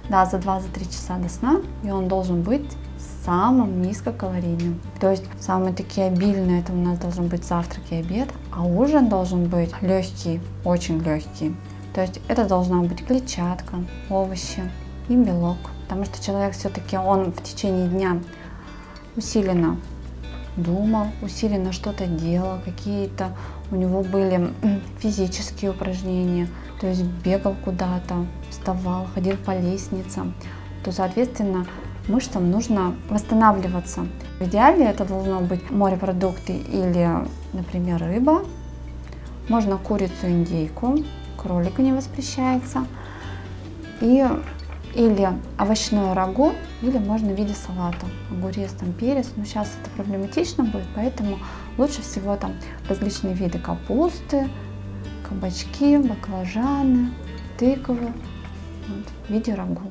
да, за 2-3 часа до сна, и он должен быть самым низкокалорийным. То есть самые такие обильные, это у нас должен быть завтрак и обед, а ужин должен быть легкий, очень легкий. То есть это должна быть клетчатка, овощи и белок. Потому что человек все-таки, он в течение дня усиленно думал, усиленно что-то делал, какие-то у него были физические упражнения, то есть бегал куда-то, вставал, ходил по лестницам, то, соответственно, мышцам нужно восстанавливаться. В идеале это должно быть морепродукты или, например, рыба. Можно курицу, индейку, кролика не воспрещается. Или овощное рагу, или можно в виде салата. Огурец, там, перец. Но сейчас это проблематично будет, поэтому лучше всего там различные виды капусты, кабачки, баклажаны, тыквы, вот, в виде рагу.